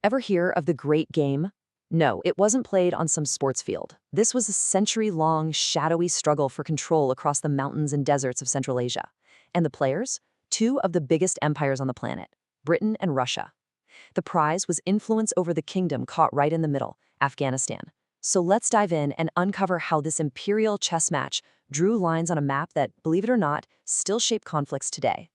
Ever hear of the Great Game? No, it wasn't played on some sports field. This was a century-long, shadowy struggle for control across the mountains and deserts of Central Asia. And the players? Two of the biggest empires on the planet, Britain and Russia. The prize was influence over the kingdom caught right in the middle, Afghanistan. So let's dive in and uncover how this imperial chess match drew lines on a map that, believe it or not, still shape conflicts today.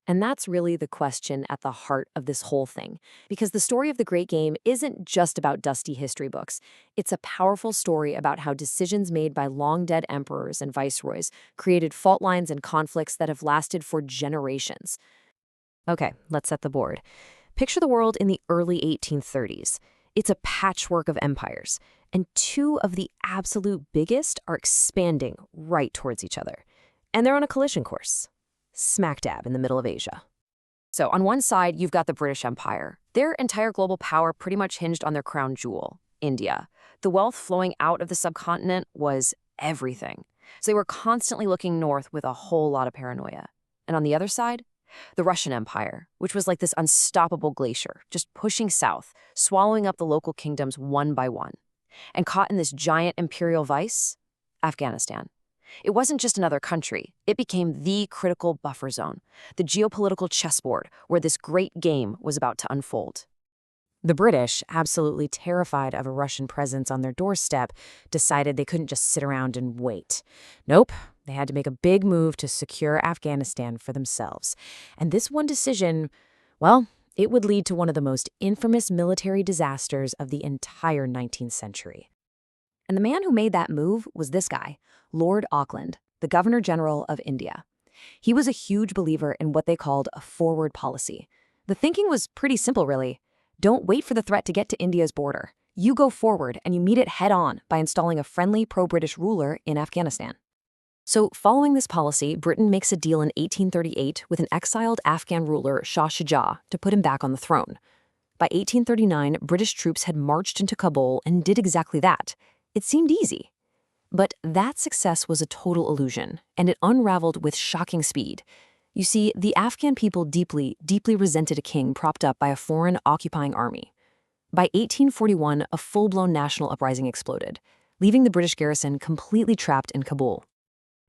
And that's really the question at the heart of this whole thing. Because the story of the Great Game isn't just about dusty history books. It's a powerful story about how decisions made by long-dead emperors and viceroys created fault lines and conflicts that have lasted for generations. Okay, let's set the board. Picture the world in the early 1830s. It's a patchwork of empires, and two of the absolute biggest are expanding right towards each other. And they're on a collision course. Smack dab in the middle of Asia. So on one side, you've got the British Empire. Their entire global power pretty much hinged on their crown jewel, India. The wealth flowing out of the subcontinent was everything. So they were constantly looking north with a whole lot of paranoia. And on the other side, the Russian Empire, which was like this unstoppable glacier, just pushing south, swallowing up the local kingdoms one by one. And caught in this giant imperial vice, Afghanistan. It wasn't just another country. It became the critical buffer zone, the geopolitical chessboard where this great game was about to unfold. The British, absolutely terrified of a Russian presence on their doorstep, decided they couldn't just sit around and wait. Nope, they had to make a big move to secure Afghanistan for themselves. And this one decision, well, it would lead to one of the most infamous military disasters of the entire 19th century. And the man who made that move was this guy, Lord Auckland, the Governor General of India. He was a huge believer in what they called a forward policy. The thinking was pretty simple, really. Don't wait for the threat to get to India's border. You go forward and you meet it head-on by installing a friendly pro-British ruler in Afghanistan. So following this policy, Britain makes a deal in 1838 with an exiled Afghan ruler, Shah Shuja, to put him back on the throne. By 1839, British troops had marched into Kabul and did exactly that. It seemed easy. But that success was a total illusion, and it unraveled with shocking speed. You see, the Afghan people deeply resented a king propped up by a foreign occupying army. By 1841, a full-blown national uprising exploded, leaving the British garrison completely trapped in Kabul.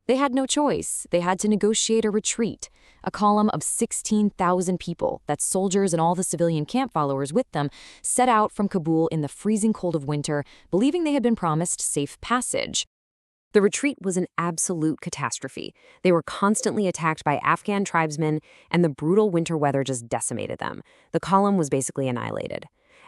They had no choice. They had to negotiate a retreat, a column of 16,000 people, that's soldiers and all the civilian camp followers with them, set out from Kabul in the freezing cold of winter, believing they had been promised safe passage. The retreat was an absolute catastrophe. They were constantly attacked by Afghan tribesmen, and the brutal winter weather just decimated them. The column was basically annihilated.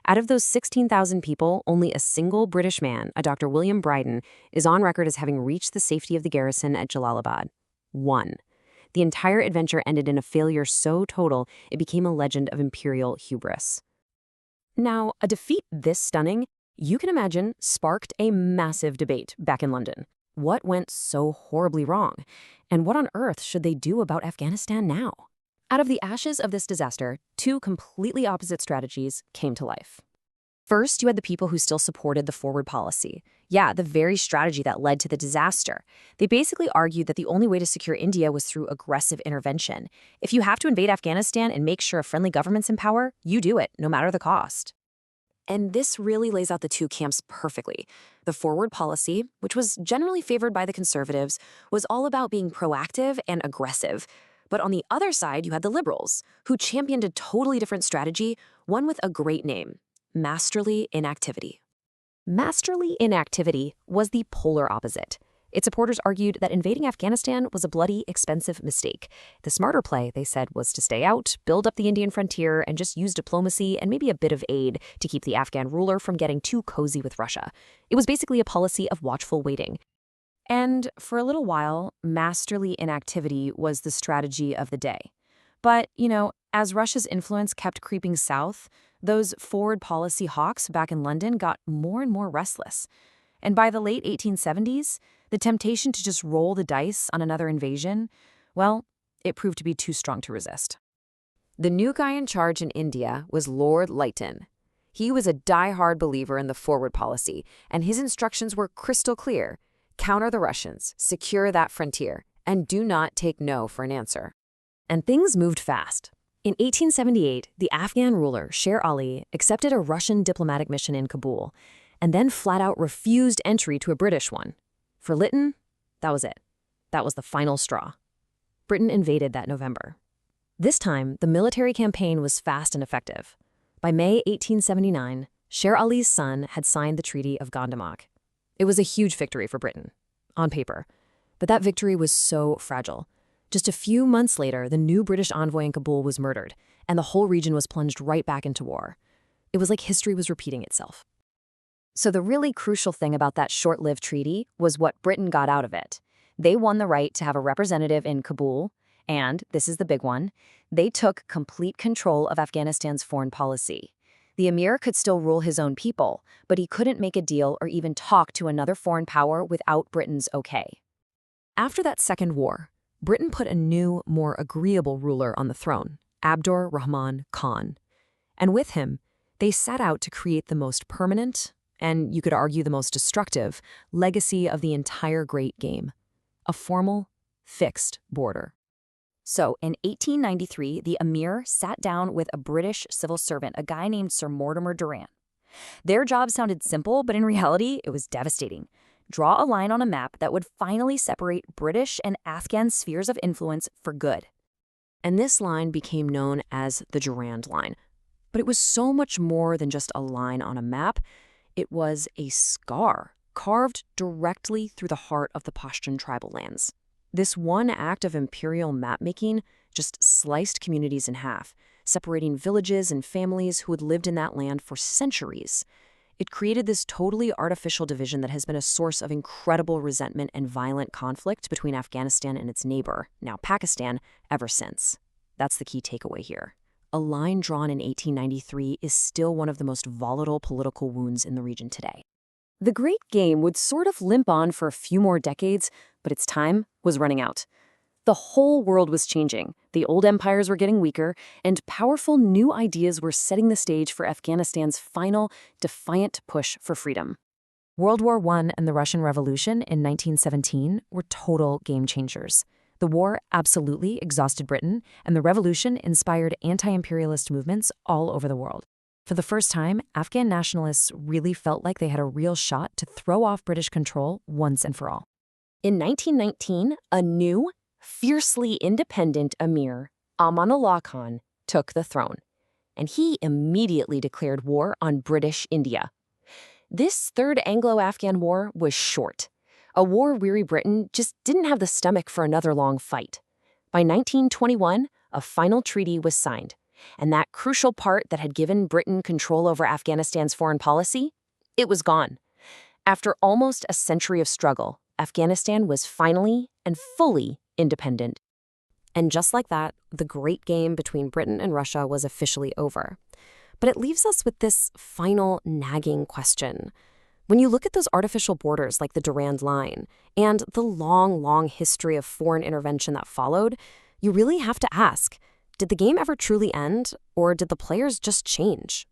Out of those 16,000 people, only a single British man, a Dr. William Bryden, is on record as having reached the safety of the garrison at Jalalabad. One. The entire adventure ended in a failure so total, it became a legend of imperial hubris. Now, a defeat this stunning, you can imagine, sparked a massive debate back in London. What went so horribly wrong? And what on earth should they do about Afghanistan now? Out of the ashes of this disaster, two completely opposite strategies came to life. First, you had the people who still supported the forward policy. Yeah, the very strategy that led to the disaster. They basically argued that the only way to secure India was through aggressive intervention. If you have to invade Afghanistan and make sure a friendly government's in power, you do it, no matter the cost. And this really lays out the two camps perfectly. The forward policy, which was generally favored by the conservatives, was all about being proactive and aggressive. But on the other side, you had the liberals, who championed a totally different strategy, one with a great name: masterly inactivity. Masterly inactivity was the polar opposite. Its supporters argued that invading Afghanistan was a bloody, expensive mistake. The smarter play, they said, was to stay out, build up the Indian frontier, and just use diplomacy and maybe a bit of aid to keep the Afghan ruler from getting too cozy with Russia. It was basically a policy of watchful waiting. And for a little while, masterly inactivity was the strategy of the day. But, as Russia's influence kept creeping south, those forward policy hawks back in London got more and more restless. And by the late 1870s, the temptation to just roll the dice on another invasion, well, it proved to be too strong to resist. The new guy in charge in India was Lord Lytton. He was a die-hard believer in the forward policy, and his instructions were crystal clear. Counter the Russians, secure that frontier, and do not take no for an answer. And things moved fast. In 1878, the Afghan ruler, Sher Ali, accepted a Russian diplomatic mission in Kabul and then flat-out refused entry to a British one. For Lytton, that was it. That was the final straw. Britain invaded that November. This time, the military campaign was fast and effective. By May 1879, Sher Ali's son had signed the Treaty of Gandamak. It was a huge victory for Britain, on paper. But that victory was so fragile. Just a few months later, the new British envoy in Kabul was murdered, and the whole region was plunged right back into war. It was like history was repeating itself. So the really crucial thing about that short-lived treaty was what Britain got out of it. They won the right to have a representative in Kabul, and, this is the big one, they took complete control of Afghanistan's foreign policy. The emir could still rule his own people, but he couldn't make a deal or even talk to another foreign power without Britain's okay. After that second war, Britain put a new, more agreeable ruler on the throne, Abdur Rahman Khan. And with him, they set out to create the most permanent, and you could argue the most destructive, legacy of the entire Great Game: a formal, fixed border. So, in 1893, the emir sat down with a British civil servant, a guy named Sir Mortimer Durand. Their job sounded simple, but in reality, it was devastating. Draw a line on a map that would finally separate British and Afghan spheres of influence for good. And this line became known as the Durand Line. But it was so much more than just a line on a map. It was a scar carved directly through the heart of the Pashtun tribal lands. This one act of imperial mapmaking just sliced communities in half, separating villages and families who had lived in that land for centuries. It created this totally artificial division that has been a source of incredible resentment and violent conflict between Afghanistan and its neighbor, now Pakistan, ever since. That's the key takeaway here. A line drawn in 1893 is still one of the most volatile political wounds in the region today. The Great Game would sort of limp on for a few more decades, but its time was running out. The whole world was changing, the old empires were getting weaker, and powerful new ideas were setting the stage for Afghanistan's final, defiant push for freedom. World War I and the Russian Revolution in 1917 were total game changers. The war absolutely exhausted Britain, and the revolution inspired anti-imperialist movements all over the world. For the first time, Afghan nationalists really felt like they had a real shot to throw off British control once and for all. In 1919, a new, fiercely independent emir, Amanullah Khan, took the throne, and he immediately declared war on British India. This Third Anglo-Afghan War was short. A war-weary Britain just didn't have the stomach for another long fight. By 1921, a final treaty was signed, and that crucial part that had given Britain control over Afghanistan's foreign policy, it was gone. After almost a century of struggle, Afghanistan was finally and fully independent. And just like that, the Great Game between Britain and Russia was officially over. But it leaves us with this final nagging question. When you look at those artificial borders like the Durand Line and the long, long history of foreign intervention that followed, you really have to ask, did the game ever truly end, or did the players just change?